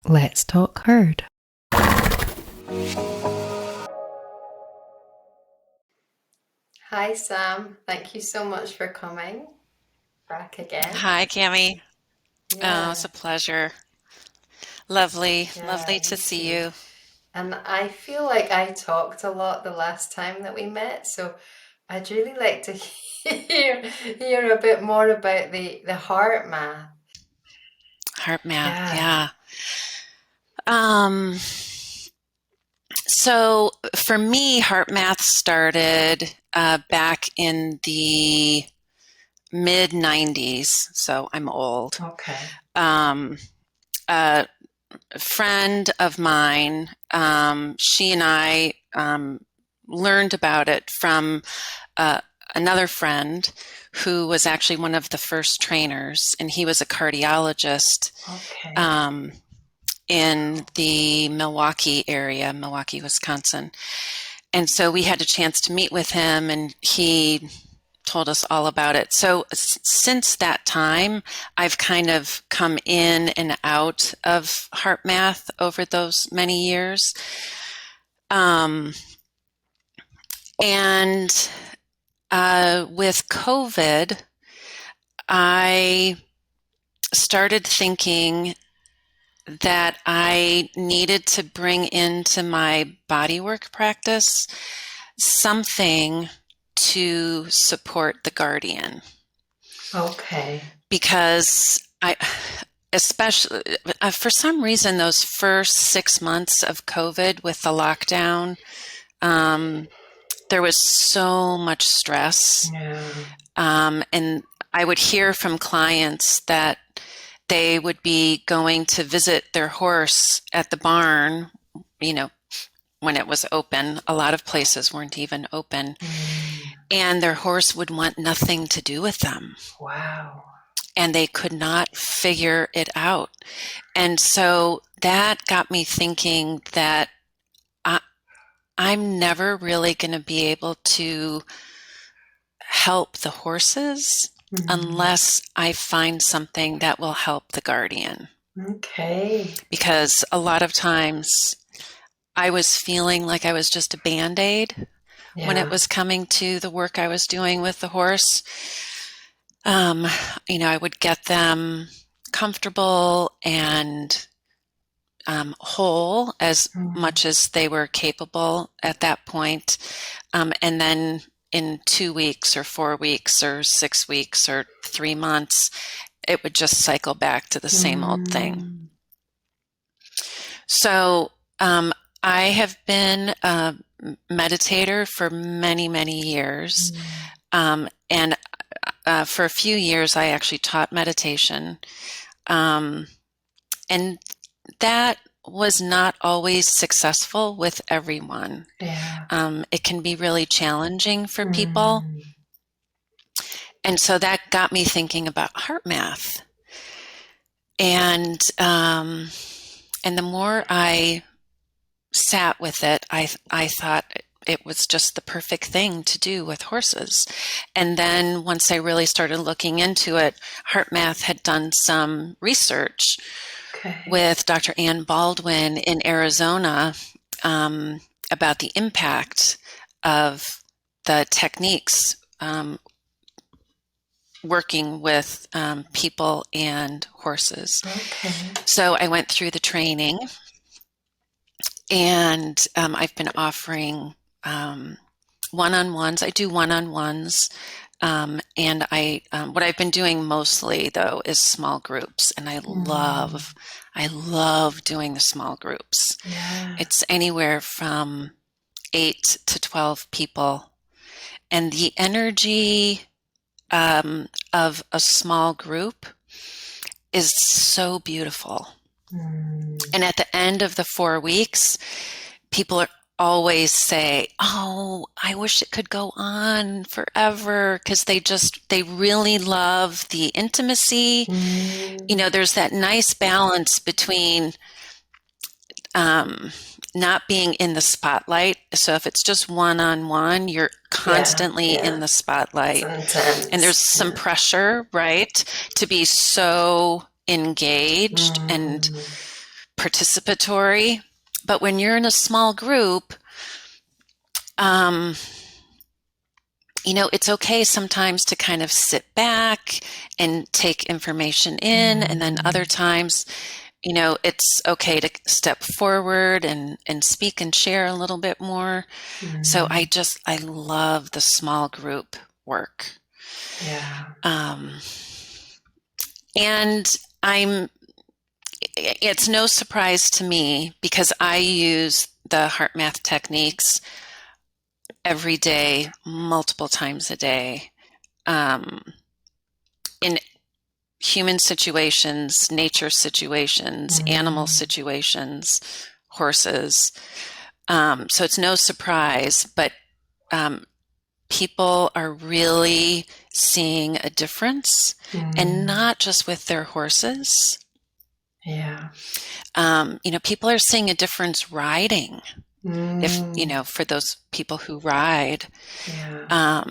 Let's talk herd. Hi, Sam. Thank you so much for coming back again. Hi, Cami. Oh, it's Yeah, a pleasure. Lovely, yeah, lovely you to see too. you. And I feel like I talked a lot the last time that we met, so I'd really like to hear a bit more about the heart math. HeartMath, Yeah. yeah. Um, so for me, HeartMath started back in the mid 90s, so I'm old. Okay. Um, a friend of mine, she and I learned about it from uh, another friend who was actually one of the first trainers, and he was a cardiologist Okay. um, in the Milwaukee area, Milwaukee, Wisconsin. And so we had a chance to meet with him, and he told us all about it. So since that time, I've kind of come in and out of HeartMath over those many years. Um, and with COVID, I started thinking that I needed to bring into my bodywork practice something to support the guardian Okay. because especially for some reason, those first 6 months of COVID with the lockdown, um, there was so much stress. Yeah. And I would hear from clients that they would be going to visit their horse at the barn, you know, when it was open. A lot of places weren't even open. Mm. And their horse would want nothing to do with them. Wow. And they could not figure it out. And so that got me thinking that I, I'm never really going to be able to help the horses Mm. unless I find something that will help the guardian. Okay. Because a lot of times I was feeling like I was just a Band-Aid when it Yeah. was coming to the work I was doing with the horse. Um, I would get them comfortable and whole as Mm. much as they were capable at that point. And then in 2 weeks or 4 weeks or 6 weeks or 3 months, it would just cycle back to the same old thing. Mm. So I have been a meditator for many, many years. Mm. And for a few years, I actually taught meditation. Um, and that was not always successful with everyone. Yeah. It can be really challenging for people. Mm. And so that got me thinking about HeartMath. And the more I sat with it, I thought it was just the perfect thing to do with horses. And then once I really started looking into it, HeartMath had done some research Okay. with Dr. Ann Baldwin in Arizona about the impact of the techniques working with people and horses. Okay. So I went through the training, and I've been offering one-on-ones. I do one-on-ones, and what I've been doing mostly though is small groups, and Mm. I love doing the small groups. Yeah. It's anywhere from 8 to 12 people, and the energy of a small group is so beautiful. Mm. And at the end of the 4 weeks, people always say, "Oh, I wish it could go on forever," because they really love the intimacy. Mm. There's that nice balance between um, not being in the spotlight. So if it's just one on one, you're Yeah. constantly in Yeah. the It's spotlight. And there's intense. some Yeah. pressure, right, to be so engaged and Mm. participatory. But when you're in a small group, um, it's okay sometimes to kind of sit back and take information in, and then other times, it's okay to step forward and speak and share a little bit more. So I love the small group work. Yeah. And it's no surprise to me because I use the HeartMath techniques every day, multiple times a day, in human situations, nature situations, animal situations, horses. So it's no surprise, but people are really seeing a difference, and not just with their horses. Yeah. People are seeing a difference riding. If, for those people who ride, Yeah.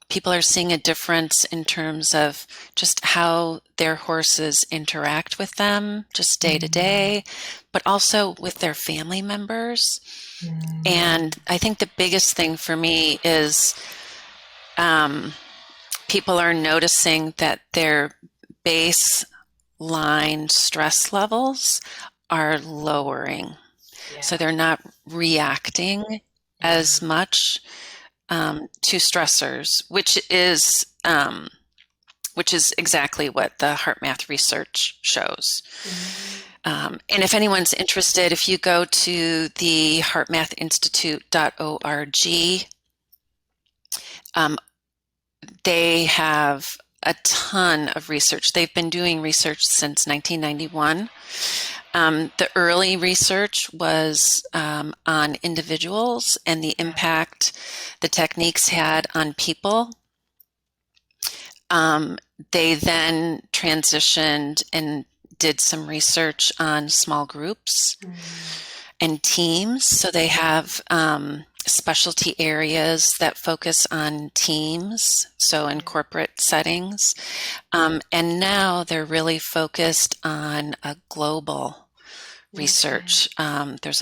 people are seeing a difference in terms of just how their horses interact with them just day to day, but also with their family members. And I think the biggest thing for me is people are noticing that their baseline stress levels are lowering. Yeah. So they're not reacting as much to stressors, which is exactly what the HeartMath research shows. And if anyone's interested, if you go to the heartmathinstitute.org, they have a ton of research. They've been doing research since 1991. The early research was on individuals and the impact the techniques had on people. They then transitioned and did some research on small groups and teams. So they have specialty areas that focus on teams, so in corporate settings. And now they're really focused on a global research. There's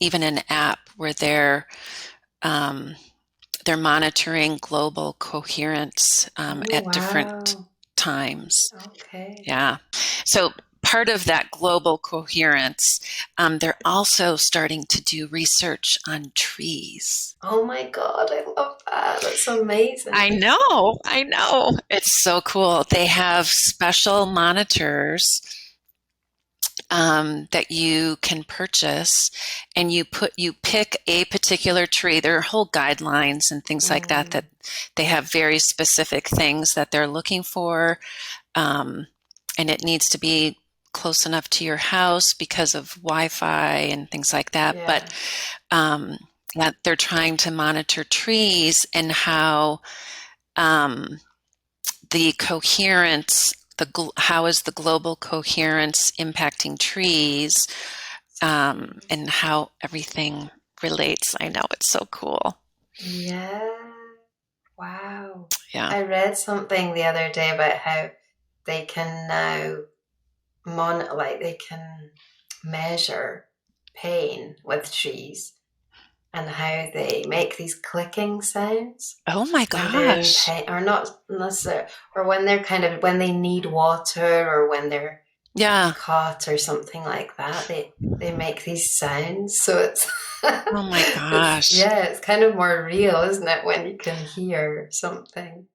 even an app where they're monitoring global coherence at different times. Okay. Yeah. So part of that global coherence, they're also starting to do research on trees. Oh my God, I love that. That's amazing. I know. It's so cool. They have special monitors that you can purchase, and you pick a particular tree. There are whole guidelines and things like that they have very specific things that they're looking for, and it needs to be close enough to your house because of Wi-Fi and things like that. Yeah. But they're trying to monitor trees and how the coherence, how is the global coherence impacting trees, and how everything relates. I know, it's so cool. Yeah. Wow. Yeah. I read something the other day about how they can now they can measure pain with trees and how they make these clicking sounds Oh my when they're in gosh. pain, or not necessarily, or when they're when they need water, or when they're caught or something like that. They make these sounds, so it's Oh my gosh. it's kind of more real, isn't it, when you can hear something.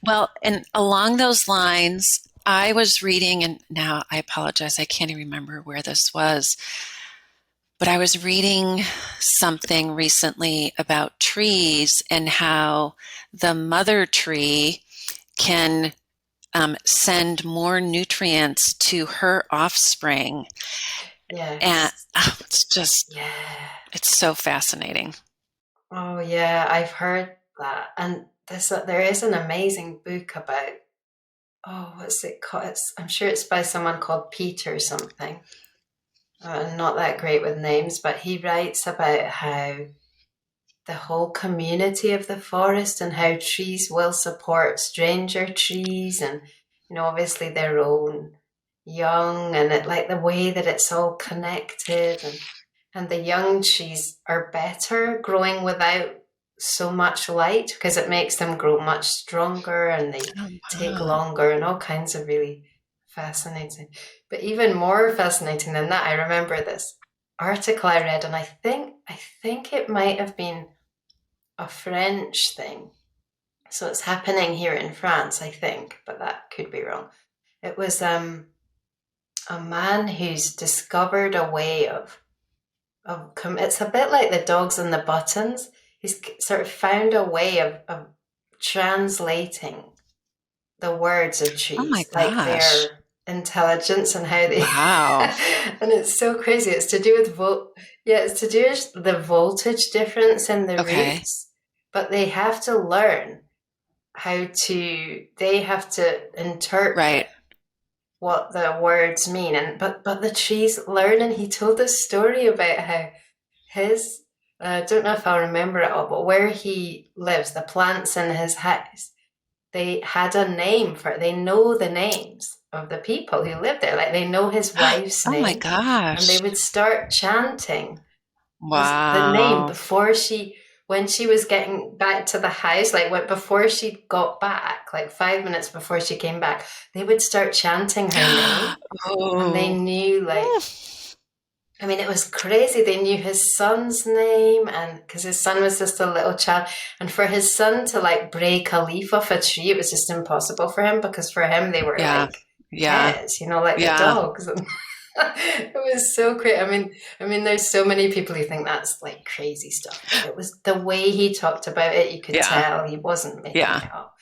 Well, and along those lines, I was reading, and now I apologize, I can't even remember where this was, but I was reading something recently about trees and how the mother tree can send more nutrients to her offspring. And it's just, it's so fascinating. Oh yeah, I've heard that. And there is an amazing book about, what's it called? I'm sure it's by someone called Peter something. Not that great with names, but he writes about how the whole community of the forest and how trees will support stranger trees, and obviously their own young, and it like the way that it's all connected, and the young trees are better growing without so much light because it makes them grow much stronger and they Oh, take wow. longer and all kinds of really fascinating. But even more fascinating than that, I remember this article I read, and I think it might have been a French thing. So it's happening here in France, I think, but that could be wrong. It was a man who's discovered a way it's a bit like the dogs and the buttons. He's sort of found a way of translating the words of Oh my trees, like gosh. their intelligence and how they, Wow. and it's so crazy. It's to do with yeah, it's to do with the voltage difference in the Okay. roots, but they have to learn they have to Right. interpret what the words mean. And but the trees learn. And he told this story about how his I don't know if I'll remember it all, but where he lives, the plants in his house, they had a name for it. They know the names of the people who live there. Like they know his wife's Oh my name, and they gosh. would start chanting the name Wow. before when she was getting back to the house, like before she got back, like 5 minutes before she came back, they would start chanting her name. And they Oh. knew, like, Mm. I mean, it was crazy. They knew his son's name, and because his son was just a little child, and for his son to like break a leaf off a tree, it was just impossible for him because for him they were Yeah. like Yeah. pets, like the Yeah. dogs. And it was so great. I mean, there's so many people who think that's like crazy stuff, but it was the way he talked about it. You could Yeah. tell he wasn't making Yeah. it up.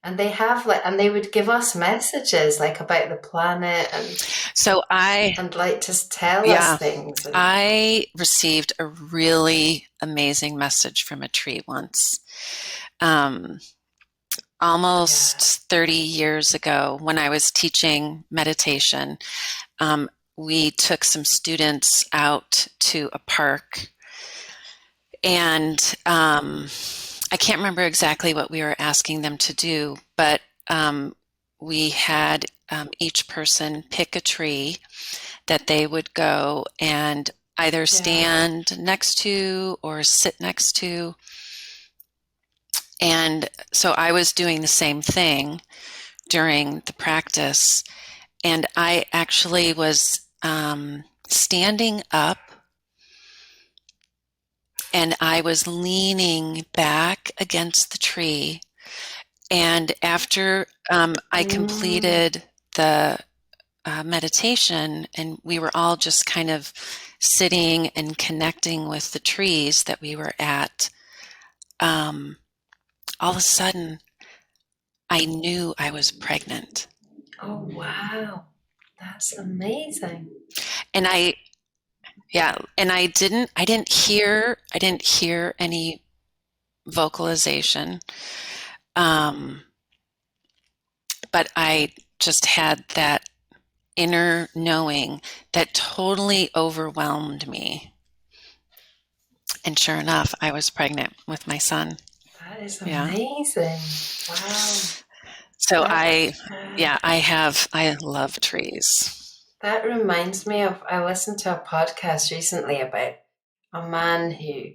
And they would give us messages like about the planet So and like just tell us yeah, things. And I received a really amazing message from a tree once. Um, yeah, Almost 30 years ago, when I was teaching meditation, um, we took some students out to a park, and I can't remember exactly what we were asking them to do, but we had each person pick a tree that they would go and either yeah. stand next to or sit next to. And so I was doing the same thing during the practice. And I actually was standing up, and I was leaning back against the tree. And after I Mm. completed the meditation, and we were all just kind of sitting and connecting with the trees that we were at, all of a sudden, I knew I was pregnant. Oh, wow. That's amazing. And I didn't hear any vocalization. Um, but I just had that inner knowing that totally overwhelmed me. And sure enough, I was pregnant with my son. That is Yeah. amazing. Wow. So That uh, I love trees. that reminds me of I listened to a podcast recently about a man who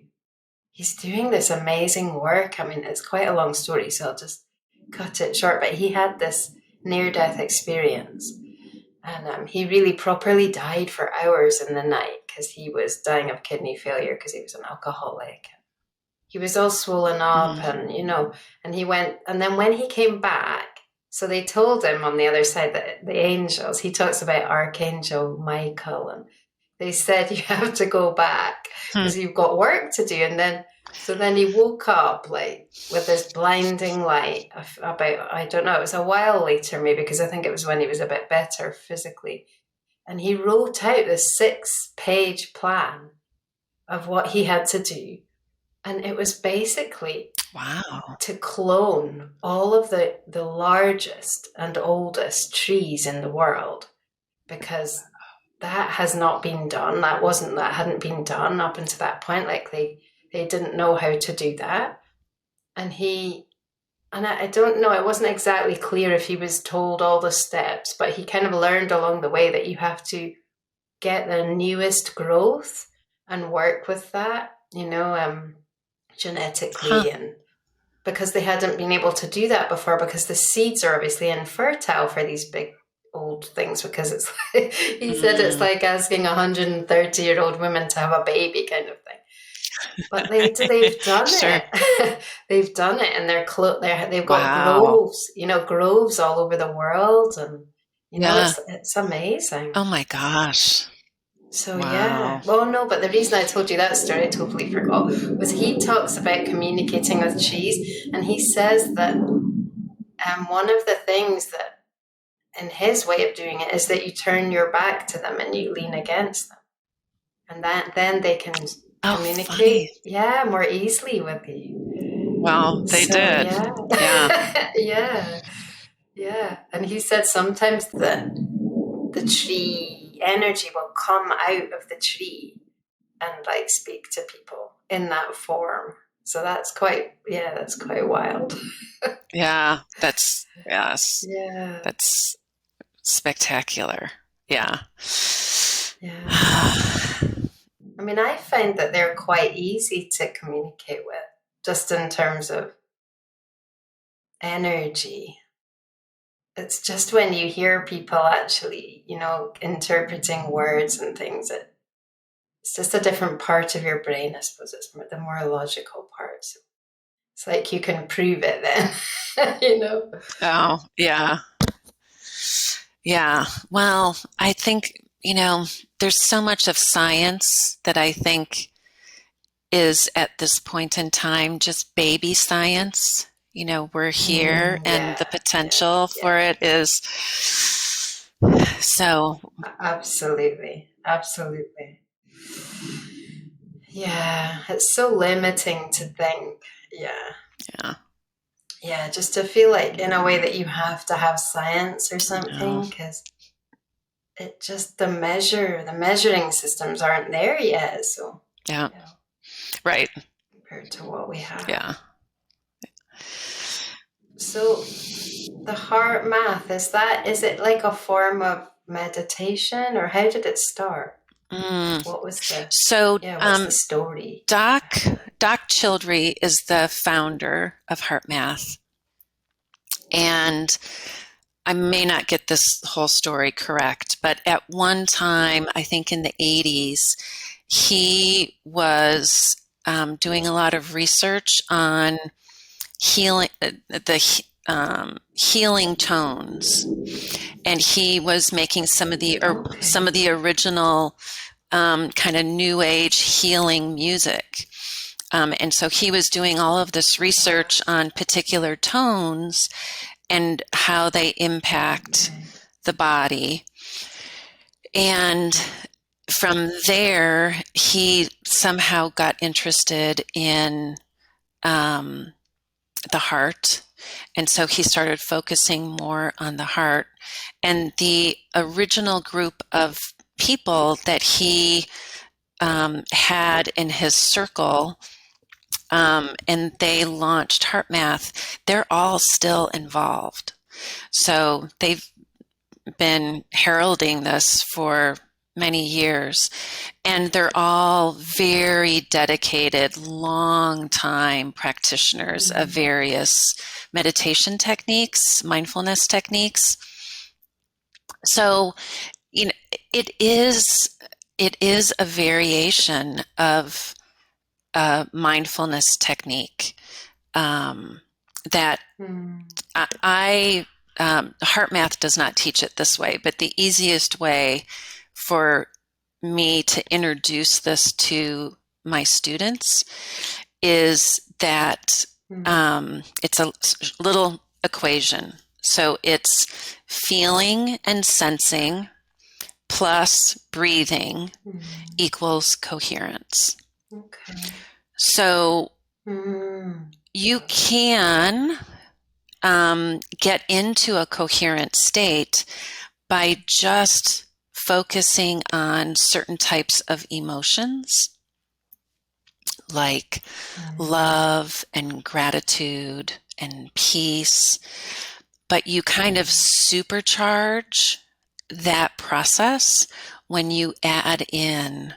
he's doing this amazing work. I mean, it's quite a long story, so I'll just cut it short. But he had this near-death experience, and he really properly died for hours in the night because he was dying of kidney failure because he was an alcoholic. He was all swollen up, Mhm. and he went, and then when he came back, so they told him on the other side that the angels, he talks about Archangel Michael, and they said you have to go back Hmm. because you've got work to do. And then so then he woke up like with this blinding light about, I don't know, it was a while later maybe, because I think it was when he was a bit better physically, and he wrote out this 6-page plan of what he had to do. And it was basically Wow. to clone all of the largest and oldest trees in the world, because that has not been done. That hadn't been done up until that point. Like they didn't know how to do that. And And I don't know, it wasn't exactly clear if he was told all the steps, but he kind of learned along the way that you have to get the newest growth and work with that, Huh. genetically, and because they hadn't been able to do that before because the seeds are obviously infertile for these big old things, because it's like, he said it's Mm. like asking a 130-year-old woman to have a baby kind of thing. But they've done Sure. it. They've done it, and they've got Wow. groves all over the world, and Yeah. it's amazing. Oh my gosh. So yeah. Wow. Well, no, but the reason I told you that story, I totally forgot, was he talks about communicating with trees, and he says that one of the things that, in his way of doing it, is that you turn your back to them and you lean against them, and then they can Oh, communicate, funny. yeah, more easily with you. Well, they So did. yeah, Yeah. yeah, yeah. And he said sometimes the tree energy will come out of the tree and like speak to people in that form. So that's quite wild. Yeah. Yes. Yeah, That's spectacular. Yeah. yeah. I mean, I find that they're quite easy to communicate with, just in terms of energy. It's just when you hear people actually, interpreting words and things, it's just a different part of your brain. I suppose it's the more logical part. So it's like you can prove it then. Oh, yeah. Yeah. Well, I think, there's so much of science that I think is at this point in time just baby science. We're here and the Yeah, yeah, potential for yeah. it is so, Absolutely. Absolutely. Yeah, it's so limiting to think. Yeah. yeah. Yeah, just to feel like in a way that you have to have science or No. something, because the measuring systems aren't there yet. So, Yeah. you know, Right. compared to what we have. Yeah. So the heart math, is it like a form of meditation, or how did it start? Mm. What was the So, yeah, what's the story Doc behind it? Doc Childry is the founder of HeartMath, and I may not get this whole story correct, but at one time, I think in the 80s, he was doing a lot of research on healing healing tones, and he was making some of Okay. the original kind of new age healing music. And so he was doing all of this research on particular tones and how they impact Okay. the body. And from there, he somehow got interested in um, the heart. And so he started focusing more on the heart. And the original group of people that he had in his circle, and they launched HeartMath, they're all still involved. So they've been heralding this for many years, and they're all very dedicated, long time practitioners of Mm. various meditation techniques, mindfulness techniques. So, you know, it is it is a variation of a mindfulness technique that Mm. I HeartMath does not teach it this way, but the easiest way for me to introduce this to my students is that Mm. it's a little equation. So it's feeling and sensing plus breathing Mm. equals coherence. Okay. So Mm. you Got it. can get into a coherent state by just focusing on certain types of emotions, like love and gratitude and peace, but you kind of supercharge that process when you add in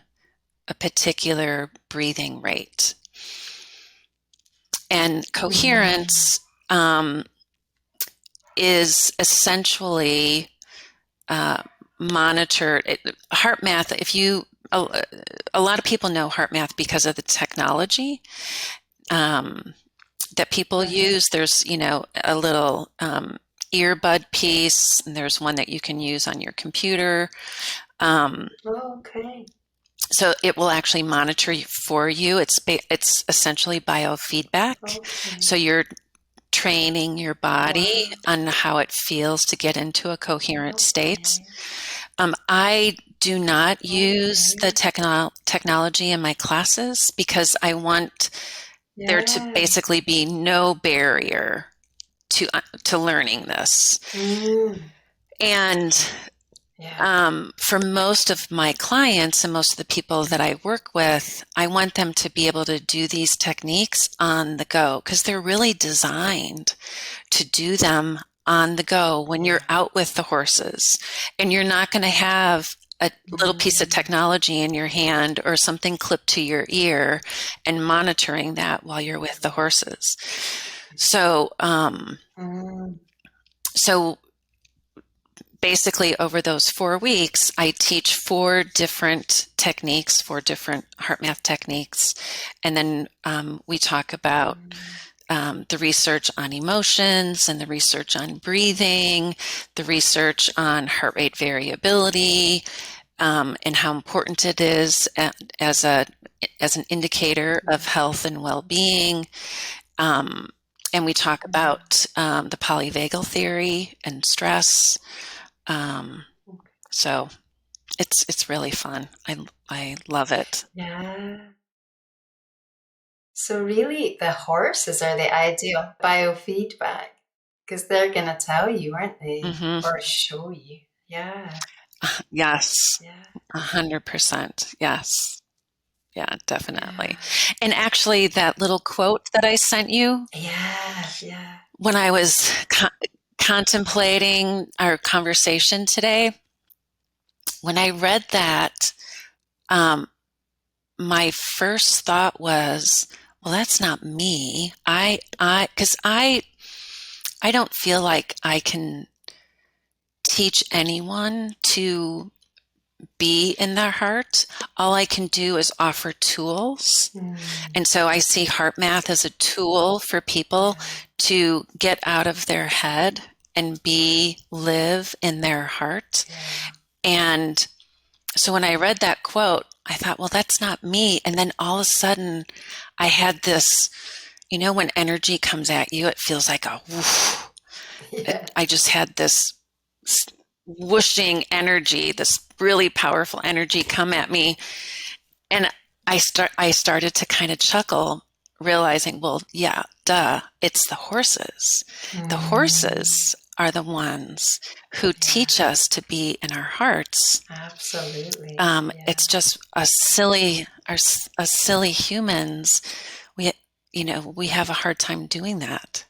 a particular breathing rate. And coherence is essentially monitored. HeartMath, a lot of people know HeartMath because of the technology that people use. There's, a little earbud piece, and there's one that you can use on your computer. Okay. So it will actually monitor for you. It's essentially biofeedback. Okay. So you're training your body on how it feels to get into a coherent state. I do not use the technology in my classes because I want there to basically be no barrier to learning this. And for most of my clients and most of the people that I work with, I want them to be able to do these techniques on the go because they're really designed to do them on the go when you're out with the horses, and you're not going to have a little piece of technology in your hand or something clipped to your ear and monitoring that while you're with the horses. So basically over those 4 weeks, I teach 4 different techniques, 4 different HeartMath techniques. And then we talk about the research on emotions and the research on breathing, the research on heart rate variability, and how important it is as an indicator of health and well-being. And we talk about the polyvagal theory and stress. So it's really fun. I love it. Yeah. So really, the horses are the ideal biofeedback because they're going to tell you, aren't they? Or show you. Yeah. Yes. Yeah. 100%. Yes. Yeah, definitely. And actually, that little quote that I sent you. Yeah. When I was contemplating our conversation today, when I read that, my first thought was, well, that's not me. Because I don't feel like I can teach anyone to be in their heart. All I can do is offer tools. And so I see HeartMath as a tool for people to get out of their head and live in their heart. And so when I read that quote, I thought, well, that's not me. And then all of a sudden I had this, when energy comes at you, it feels like a woof. I just had this whooshing energy, this really powerful energy come at me. And I started to kind of chuckle, realizing, well, yeah, duh, it's the horses. The horses are the ones who teach us to be in our hearts. Absolutely. It's just us silly humans. We have a hard time doing that.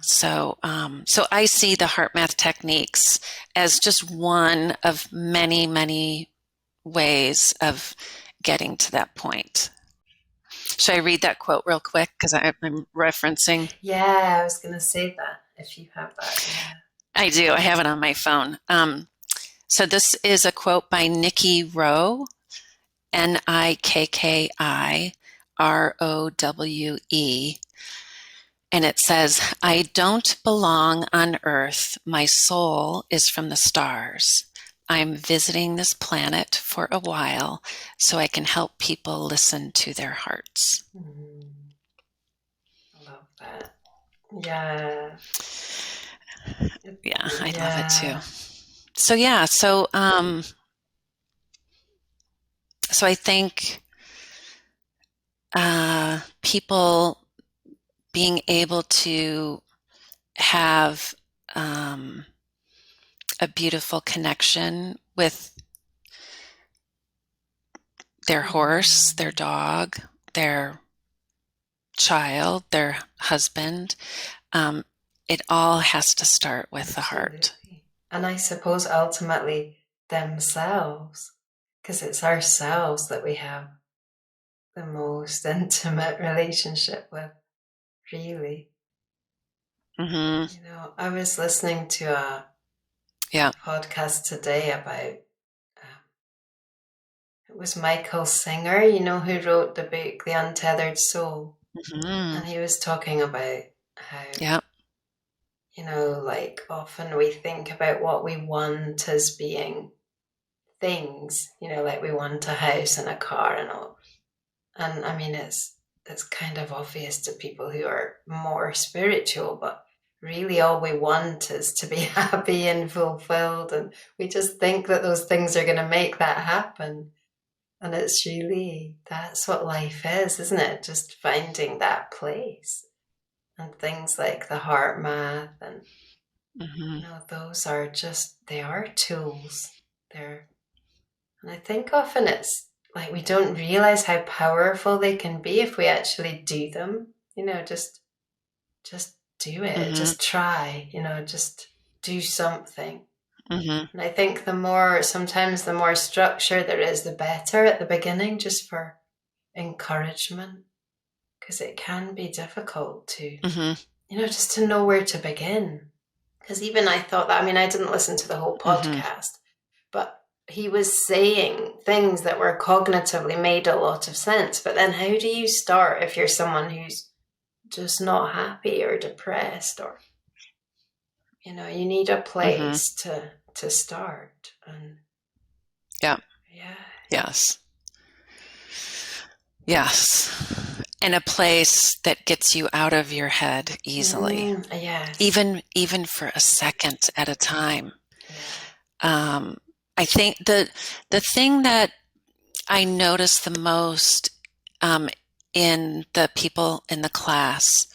So I see the HeartMath techniques as just one of many, many ways of getting to that point. Should I read that quote real quick? Because I'm referencing. Yeah, I was going to say that if you have that. I do. I have it on my phone. So this is a quote by Nikki Rowe, Nikkirowe. And it says, I don't belong on Earth. My soul is from the stars. I'm visiting this planet for a while so I can help people listen to their hearts. I love that. Yeah. Yeah, I love it too. So yeah, so I think people being able to have a beautiful connection with their horse, their dog, their child, their husband. It all has to start with the heart. Absolutely. And I suppose ultimately themselves, because it's ourselves that we have the most intimate relationship with, really. Mm-hmm. I was listening to a Yeah. podcast today about it was Michael Singer, who wrote the book The Untethered Soul. Mm-hmm. And he was talking about how, Yeah. like often we think about what we want as being things, like we want a house and a car and all. And I mean, it's kind of obvious to people who are more spiritual, but really all we want is to be happy and fulfilled. And we just think that those things are going to make that happen. And it's really, that's what life is, isn't it? Just finding that place. And things like the HeartMath and, Mm-hmm. those are they are tools. And I think often it's like we don't realize how powerful they can be if we actually do them. Just do it. Mm-hmm. Just try, just do something. Mm-hmm. And I think sometimes the more structure there is, the better at the beginning, just for encouragement, because it can be difficult to, Mm-hmm. just to know where to begin. Because even I thought that, I mean, I didn't listen to the whole Mm-hmm. podcast, but he was saying things that were cognitively made a lot of sense. But then how do you start if you're someone who's just not happy or depressed, or, you need a Mm-hmm. place to start. And Yeah. yeah. Yes. Yes. And a place that gets you out of your head easily, Yes. even for a second at a time. Yeah. I think the thing that I notice the most in the people in the class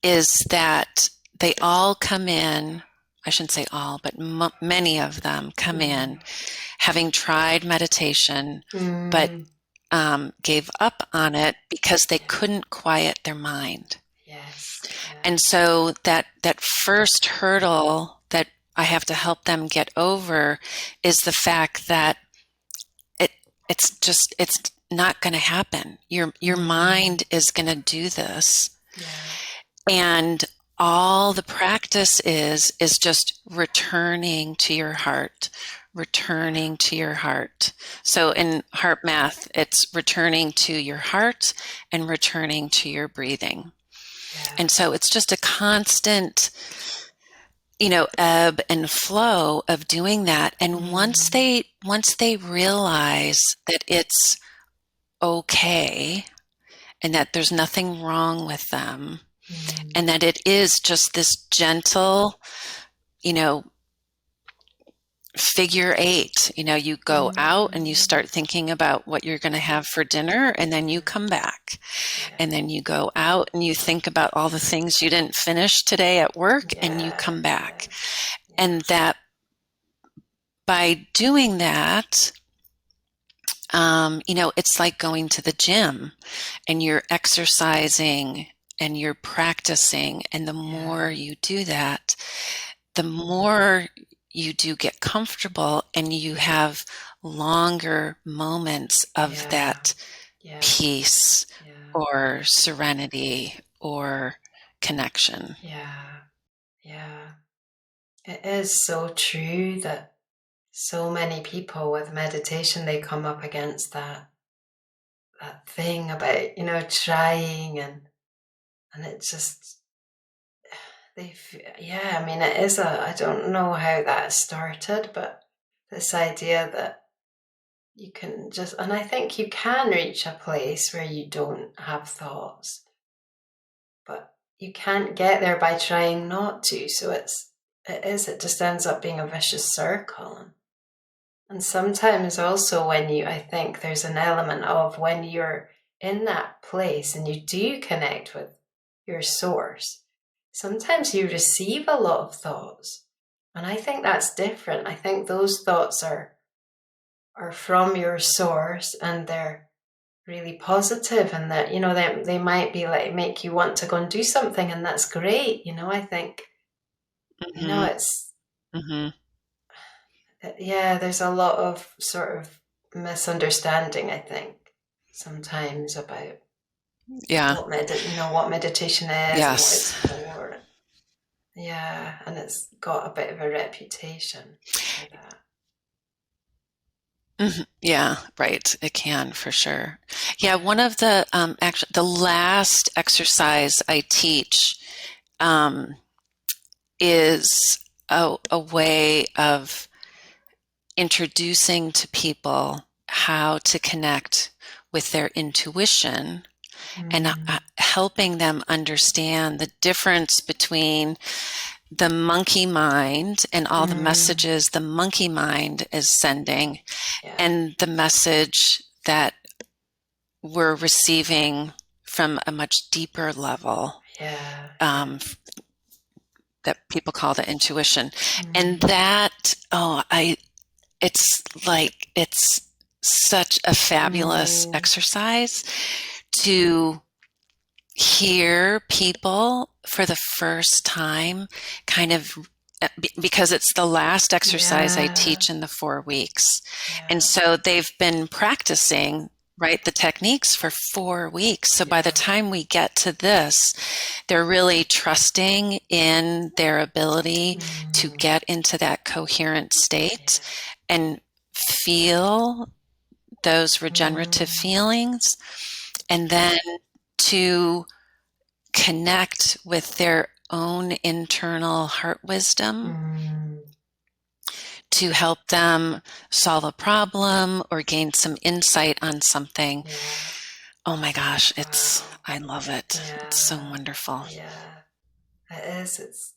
is that they all come in. I shouldn't say all, but many of them come in having tried meditation, but gave up on it because they couldn't quiet their mind. Yes. Yeah. And so that first hurdle that I have to help them get over is the fact that it's not going to happen. Your mind is going to do this. Yeah. And all the practice is just returning to your heart, returning to your heart. So in HeartMath, it's returning to your heart and returning to your breathing. Yeah. And so it's just a constant, ebb and flow of doing that. And once they realize that it's okay and that there's nothing wrong with them, and that it is just this gentle, figure eight. You go out and you start thinking about what you're going to have for dinner, and then you come back. And then you go out and you think about all the things you didn't finish today at work, and you come back. And that by doing that, it's like going to the gym and you're exercising and you're practicing. And the more you do that, the more you do get comfortable and you have longer moments of that peace or serenity or connection. Yeah. It is so true that so many people with meditation, they come up against that thing about, trying, and it just, I mean, it is I don't know how that started, but this idea that you can just, and I think you can reach a place where you don't have thoughts, but you can't get there by trying not to. So it just ends up being a vicious circle. And sometimes also I think there's an element of when you're in that place and you do connect with your source, sometimes you receive a lot of thoughts. And I think that's different. I think those thoughts are from your source, and they're really positive, and that, you know, they might be like, make you want to go and do something, and that's great. You know, I think, you know, Mm-hmm. it's, Mm-hmm. yeah, there's a lot of sort of misunderstanding, I think, sometimes about Yeah. what meditation is and what it's Yes. for. Yeah, and it's got a bit of a reputation for that. Mhm. Yeah, right. It can for sure. Yeah, one of the actually the last exercise I teach um, is a way of introducing to people how to connect with their intuition and Mm, helping them understand the difference between the monkey mind and all the mm, messages the monkey mind is sending yeah, and the message that we're receiving from a much deeper level yeah, yeah. um, that people call the intuition. And Mm, that, it's like, it's such a fabulous mm, exercise to hear people for the first time kind of because it's the last exercise I yeah, teach in the 4 weeks. And yeah, so they've been practicing, right, the techniques for 4 weeks. So by the yeah. time we get to this, they're really trusting in their ability to Mm, get into that coherent state yeah. and feel those regenerative Mm, feelings and then to connect with their own internal heart wisdom mm, to help them solve a problem or gain some insight on something. yeah. Oh my gosh, Wow. I love it. It's so Yeah, wonderful. yeah. It is. It's,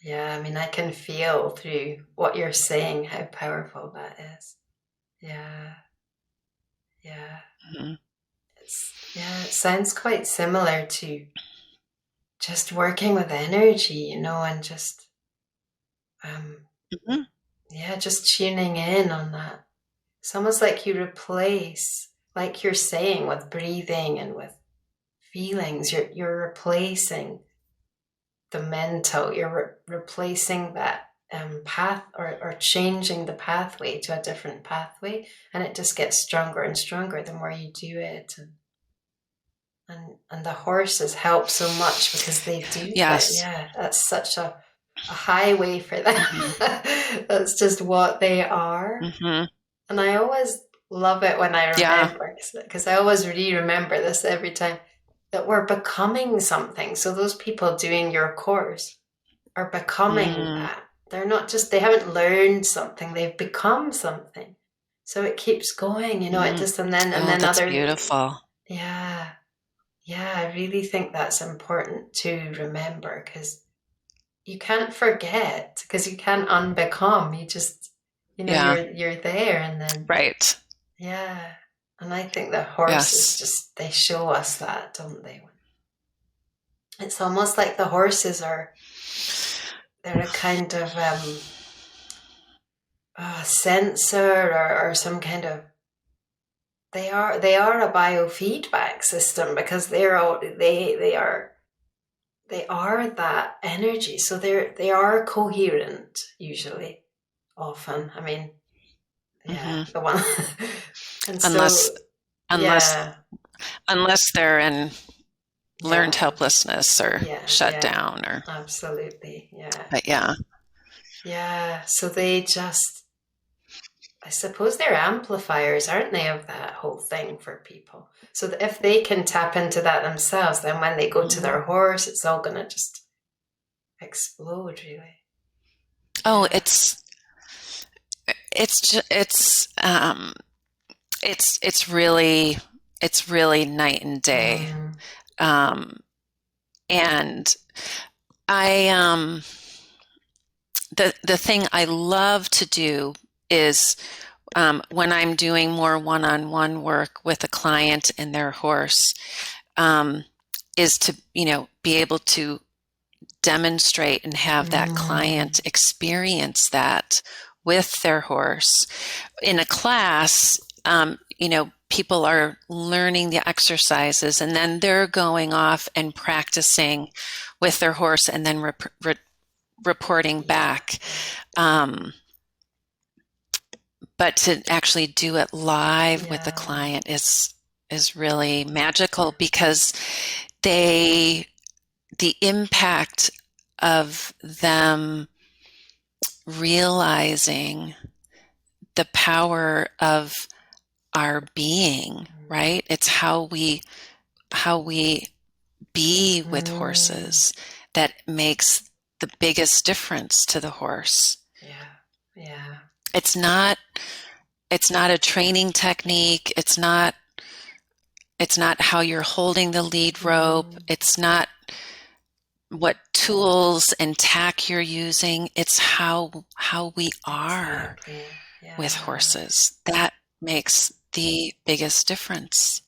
yeah. I mean, I can feel through what you're saying how powerful that is. Yeah, yeah. Mhm. Yeah, it sounds quite similar to just working with energy, you know, and just, um, Mhm. yeah, just tuning in on that. It's almost like you replace, like you're saying, with breathing and with feelings. You're replacing the mental. You're replacing that path, or changing the pathway to a different pathway, and it just gets stronger and stronger the more you do it. And the horses help so much because they do that. Yes. Yeah, that's such a highway for them. Mhm. That's just what they are. Mhm. And I always love it when I Yeah. remember, because I always remember this every time, that we're becoming something. So those people doing your course are becoming Mm. that. They're not just, they haven't learned something, they've become something. So it keeps going, you know, it Mm. just, and Oh, then that's other, beautiful. yeah. Yeah, I really think that's important to remember, because you can't forget, because you can't unbecome. You just, you know, Yeah. you're there, and then, Right. yeah. And I think the horses Yes. just, they show us that, don't they? It's almost like the horses are, they're a kind of sensor, or some kind of, they are a biofeedback system, because they are that energy. So they are coherent, usually, often. I mean, yeah, Hmm. the one. And Unless, so, unless, yeah, unless they're in learned yeah, helplessness or yeah, shut yeah, down or, absolutely, yeah, but yeah. yeah. So they just, I suppose they're amplifiers, aren't they, of that whole thing for people. So that if they can tap into that themselves, then when they go to Mhm. their horse, it's all gonna just explode, really. Oh, Yeah. it's ju- it's really night and day. Mm, Um, and I the thing I love to do is when I'm doing more one-on-one work with a client and their horse, um, is to be able to demonstrate and have that mm, client experience that with their horse in a class. people are learning the exercises and then they're going off and practicing with their horse and then reporting back. But to actually do it live with the client is really magical, because the impact of them realizing the power of our being, right? It's how we be with horses that makes the biggest difference to the horse. Yeah. It's not a training technique. It's not how you're holding the lead rope. It's not what tools and tack you're using. It's how we are with horses. That makes the biggest difference.